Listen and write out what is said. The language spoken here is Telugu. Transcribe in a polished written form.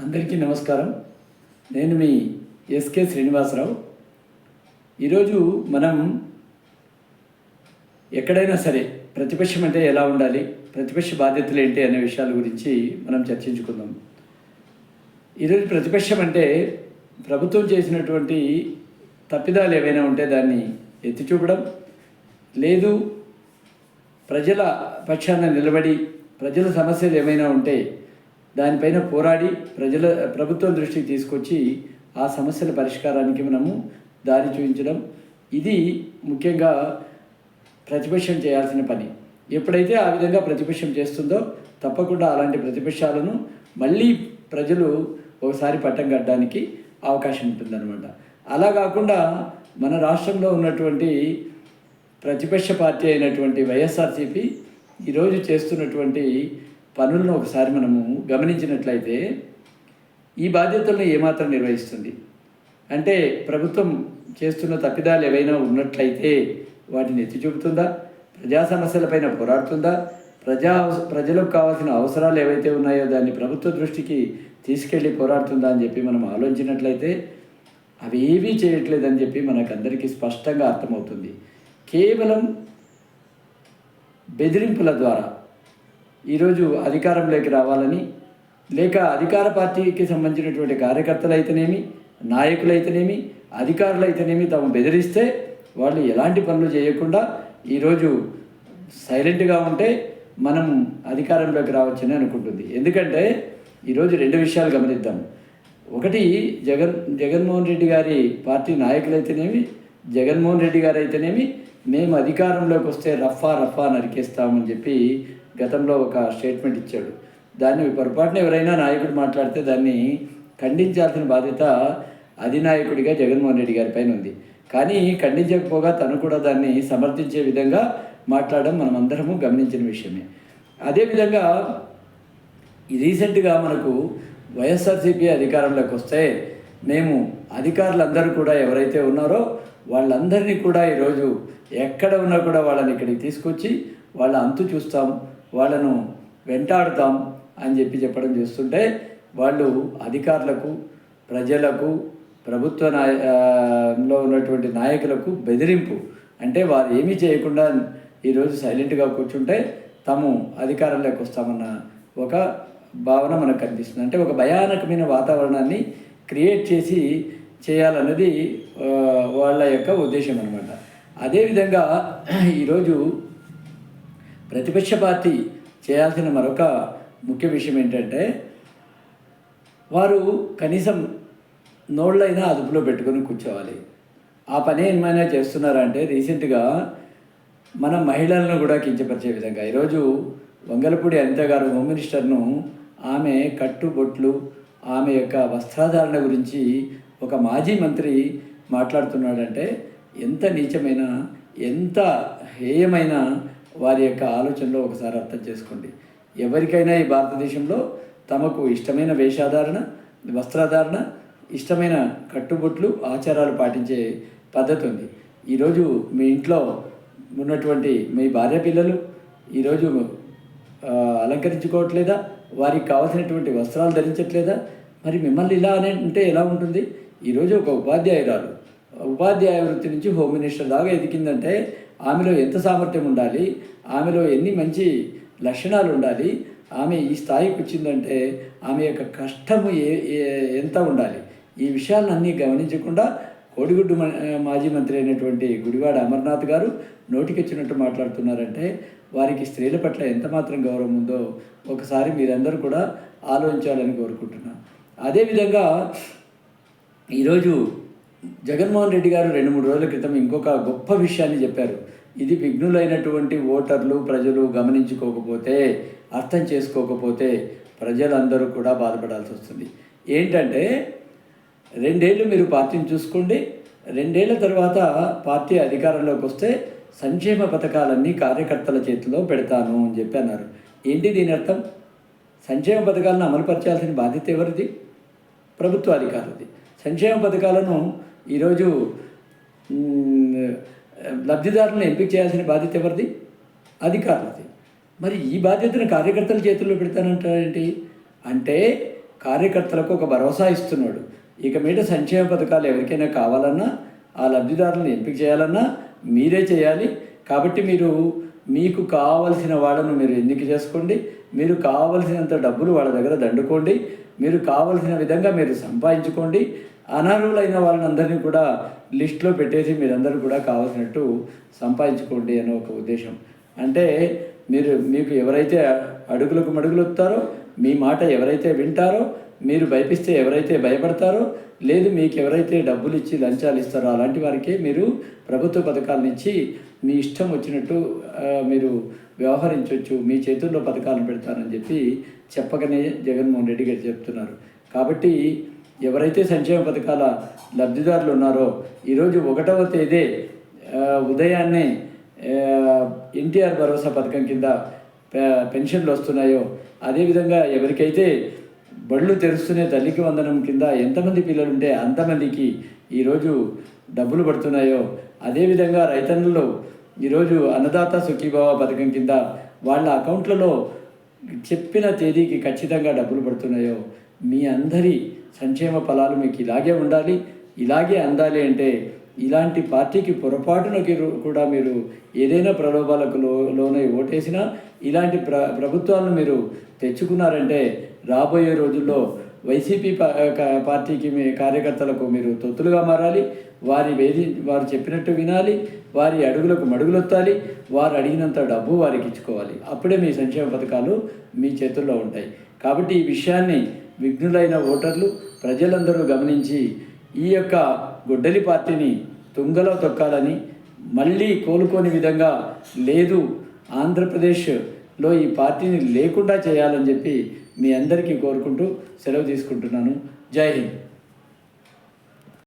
అందరికీ నమస్కారం. నేను మీ ఎస్కే శ్రీనివాసరావు. ఈరోజు మనం ఎక్కడైనా సరే ప్రతిపక్షం అంటే ఎలా ఉండాలి, ప్రతిపక్ష బాధ్యతలు ఏంటి అనే విషయాల గురించి మనం చర్చించుకుందాం. ఈరోజు ప్రతిపక్షం అంటే ప్రభుత్వం చేసినటువంటి తప్పిదాలు ఏవైనా ఉంటే దాన్ని ఎత్తి చూపడం, లేదు ప్రజల పక్షాన నిలబడి ప్రజల సమస్యలు ఏమైనా ఉంటే దానిపైన పోరాడి ప్రభుత్వం దృష్టికి తీసుకొచ్చి ఆ సమస్యల పరిష్కారానికి మనము దారి చూపించడం, ఇది ముఖ్యంగా ప్రతిపక్షం చేయాల్సిన పని. ఎప్పుడైతే ఆ విధంగా ప్రతిపక్షం చేస్తుందో తప్పకుండా అలాంటి ప్రతిపక్షాలను మళ్ళీ ప్రజలు ఒకసారి పట్టం కట్టడానికి అవకాశం ఉంటుందన్నమాట. అలా కాకుండా మన రాష్ట్రంలో ఉన్నటువంటి ప్రతిపక్ష పార్టీ అయినటువంటి వైఎస్ఆర్సీపీ ఈరోజు చేస్తున్నటువంటి పనులను ఒకసారి మనము గమనించినట్లయితే ఈ బాధ్యతలను ఏమాత్రం నిర్వహిస్తుంది అంటే, ప్రభుత్వం చేస్తున్న తప్పిదాలు ఏవైనా ఉన్నట్లయితే వాటిని ఎత్తి చూపుతుందా, ప్రజా సమస్యలపైన పోరాడుతుందా, ప్రజలకు కావాల్సిన అవసరాలు ఏవైతే ఉన్నాయో దాన్ని ప్రభుత్వ దృష్టికి తీసుకెళ్ళి పోరాడుతుందా అని చెప్పి మనం ఆలోచించినట్లయితే అవి ఏవీ చేయట్లేదని చెప్పి మనకందరికీ స్పష్టంగా అర్థమవుతుంది. కేవలం బెదిరింపుల ద్వారా ఈరోజు అధికారంలోకి రావాలని, లేక అధికార పార్టీకి సంబంధించినటువంటి కార్యకర్తలు అయితేనేమి, నాయకులు అయితేనేమి, అధికారులు అయితేనేమి తాము బెదిరిస్తే వాళ్ళు ఎలాంటి పనులు చేయకుండా ఈరోజు సైలెంట్గా ఉంటే మనం అధికారంలోకి రావచ్చని అనుకుంటుంది. ఎందుకంటే ఈరోజు రెండు విషయాలు గమనిద్దాం. ఒకటి, జగన్మోహన్ రెడ్డి గారి పార్టీ నాయకులైతేనేమి, జగన్మోహన్ రెడ్డి గారు అయితేనేమి మేము అధికారంలోకి వస్తే రఫా నరికేస్తామని చెప్పి గతంలో ఒక స్టేట్మెంట్ ఇచ్చాడు. దాన్ని పొరపాటున ఎవరైనా నాయకుడు మాట్లాడితే దాన్ని ఖండించాల్సిన బాధ్యత అధినాయకుడిగా జగన్మోహన్ రెడ్డి గారి పైన ఉంది. కానీ ఖండించకపోగా తను కూడా దాన్ని సమర్థించే విధంగా మాట్లాడడం మనం అందరము గమనించిన విషయమే. అదేవిధంగా రీసెంట్గా మనకు వైఎస్ఆర్సీపీ అధికారంలోకి వస్తే మేము అధికారులందరూ కూడా ఎవరైతే ఉన్నారో వాళ్ళందరినీ కూడా ఈరోజు ఎక్కడ ఉన్నా కూడా వాళ్ళని ఇక్కడికి తీసుకొచ్చి వాళ్ళ అంతు చూస్తాం, వాళ్ళను వెంటాడుతాం అని చెప్పడం చూస్తుంటే వాళ్ళు అధికారులకు, ప్రజలకు, ప్రభుత్వంలో ఉన్నటువంటి నాయకులకు బెదిరింపు. అంటే వారు ఏమీ చేయకుండా ఈరోజు సైలెంట్గా కూర్చుంటే తాము అధికారంలోకి వస్తామన్న ఒక భావన మనకు కనిపిస్తుంది. అంటే ఒక భయానకమైన వాతావరణాన్ని క్రియేట్ చేసి చేయాలన్నది వాళ్ళ యొక్క ఉద్దేశం అన్నమాట. అదేవిధంగా ఈరోజు ప్రతిపక్ష పార్టీ చేయాల్సిన మరొక ముఖ్య విషయం ఏంటంటే, వారు కనీసం నోళ్ళైనా అదుపులో పెట్టుకొని కూర్చోవాలి. ఆ పని ఏమైనా చేస్తున్నారంటే, రీసెంట్గా మన మహిళలను కూడా కించపరిచే విధంగా ఈరోజు వంగలపూడి అనిత గారు హోమ్ మినిస్టర్ను ఆమె కట్టుబొట్లు, ఆమె యొక్క వస్త్రాధారణ గురించి ఒక మాజీ మంత్రి మాట్లాడుతున్నాడంటే ఎంత నీచమైన, ఎంత హేయమైన వారి యొక్క ఆలోచనలో ఒకసారి అర్థం చేసుకోండి. ఎవరికైనా ఈ భారతదేశంలో తమకు ఇష్టమైన వేషాధారణ, వస్త్రాధారణ, ఇష్టమైన కట్టుబొట్లు, ఆచారాలు పాటించే పద్ధతి ఉంది. ఈరోజు మీ ఇంట్లో ఉన్నటువంటి మీ భార్య పిల్లలు ఈరోజు అలంకరించుకోవట్లేదా, వారికి కావాల్సినటువంటి వస్త్రాలు ధరించట్లేదా? మరి మిమ్మల్ని ఇలా అంటే ఎలా ఉంటుంది? ఈరోజు ఒక ఉపాధ్యాయురాలు ఉపాధ్యాయ వృత్తి నుంచి హోమ్ మినిస్టర్ దాకా ఎదిగిందంటే ఆమెలో ఎంత సామర్థ్యం ఉండాలి, ఆమెలో ఎన్ని మంచి లక్షణాలు ఉండాలి, ఆమె ఈ స్థాయికి వచ్చిందంటే ఆమె యొక్క కష్టము ఎంత ఉండాలి. ఈ విషయాలన్నీ గమనించకుండా కోడిగుడ్డు మాజీ మంత్రి అయినటువంటి గుడివాడ అమర్నాథ్ గారు నోటికొచ్చినట్టు మాట్లాడుతున్నారంటే వారికి స్త్రీల పట్ల ఎంత మాత్రం గౌరవం ఉందో ఒకసారి మీరందరూ కూడా ఆలోచించాలని కోరుకుంటున్నాను. అదేవిధంగా ఈరోజు జగన్మోహన్ రెడ్డి గారు 2-3 రోజుల క్రితం ఇంకొక గొప్ప విషయాన్ని చెప్పారు. ఇది విఘ్నులైనటువంటి ఓటర్లు, ప్రజలు గమనించుకోకపోతే, అర్థం చేసుకోకపోతే ప్రజలందరూ కూడా బాధపడాల్సి వస్తుంది. ఏంటంటే 2 ఏళ్ళు మీరు పార్టీని చూసుకోండి, 2 ఏళ్ల తర్వాత పార్టీ అధికారంలోకి వస్తే సంక్షేమ పథకాలన్నీ కార్యకర్తల చేతిలో పెడతాను అని చెప్పి అన్నారు. ఏంటి దీని అర్థం? సంక్షేమ పథకాలను అమలుపరచాల్సిన బాధ్యత ఎవరిది? ప్రభుత్వ అధికారులది. సంక్షేమ పథకాలను ఈరోజు లబ్ధిదారులను ఎంపిక చేయాల్సిన బాధ్యత ఎవరిది? అధికారులది. మరి ఈ బాధ్యతను కార్యకర్తల చేతుల్లో పెడతానంటారేంటి? అంటే కార్యకర్తలకు ఒక భరోసా ఇస్తున్నాడు. ఇక మీద సంక్షేమ పథకాలు ఎవరికైనా కావాలన్నా ఆ లబ్ధిదారులను ఎంపిక చేయాలన్నా మీరే చేయాలి. కాబట్టి మీకు కావలసిన వాళ్ళను మీరు ఎన్నిక చేసుకోండి, మీరు కావలసినంత డబ్బులు వాళ్ళ దగ్గర దండుకోండి, మీరు కావలసిన విధంగా మీరు సంపాదించుకోండి. అనర్హులైన వాళ్ళందరినీ కూడా లిస్టులో పెట్టేసి మీరందరూ కూడా కావాల్సినట్టు సంపాదించుకోండి అనే ఒక ఉద్దేశం. అంటే మీకు ఎవరైతే అడుగులకు మడుగులు వస్తారో, మీ మాట ఎవరైతే వింటారో, మీరు భయపిస్తే ఎవరైతే భయపడతారో, లేదు మీకు ఎవరైతే డబ్బులు ఇచ్చి లంచాలు ఇస్తారో అలాంటి వారికే మీరు ప్రభుత్వ పథకాలను ఇచ్చి మీ ఇష్టం వచ్చినట్టు మీరు వ్యవహరించవచ్చు, మీ చేతుల్లో పథకాలను పెడతారని చెప్పకనే జగన్మోహన్ రెడ్డి గారు చెప్తున్నారు. కాబట్టి ఎవరైతే సంక్షేమ పథకాల లబ్ధిదారులు ఉన్నారో ఈరోజు 1వ తేదీ ఉదయాన్నే ఎన్టీఆర్ భరోసా పథకం కింద పెన్షన్లు వస్తున్నాయో, అదేవిధంగా ఎవరికైతే బళ్ళు తెరుస్తూనే తల్లికి వందనం కింద ఎంతమంది పిల్లలు ఉంటే అంతమందికి ఈరోజు డబ్బులు పడుతున్నాయో, అదేవిధంగా రైతన్నులు ఈరోజు అన్నదాత సుఖీభావ పథకం కింద వాళ్ళ అకౌంట్లలో చెప్పిన తేదీకి ఖచ్చితంగా డబ్బులు పడుతున్నాయో, మీ అందరి సంక్షేమ ఫలాలు మీకు ఇలాగే ఉండాలి, ఇలాగే అందాలి అంటే ఇలాంటి పార్టీకి పొరపాటునకి కూడా మీరు ఏదైనా ప్రలోభాలకు లోనై ఓటేసినా ఇలాంటి ప్రభుత్వాలను మీరు తెచ్చుకున్నారంటే రాబోయే రోజుల్లో వైసీపీ పార్టీకి మీ కార్యకర్తలకు మీరు తొత్తులుగా మారాలి. వారు చెప్పినట్టు వినాలి, వారి అడుగులకు మడుగులొత్తాలి, వారు అడిగినంత డబ్బు వారికి ఇచ్చుకోవాలి. అప్పుడే మీ సంక్షేమ పథకాలు మీ చేతుల్లో ఉంటాయి. కాబట్టి ఈ విషయాన్ని విఘ్నులైన ఓటర్లు ప్రజలందరూ గమనించి ఈ యొక్క గొడ్డలి పార్టీని తుంగలో తొక్కాలని, మళ్ళీ కోలుకోని విధంగా లేదు ఆంధ్రప్రదేశ్లో ఈ పార్టీని లేకుండా చేయాలని చెప్పి మీ అందరికీ కోరుకుంటూ సెలవు తీసుకుంటున్నాను. జై హింద్.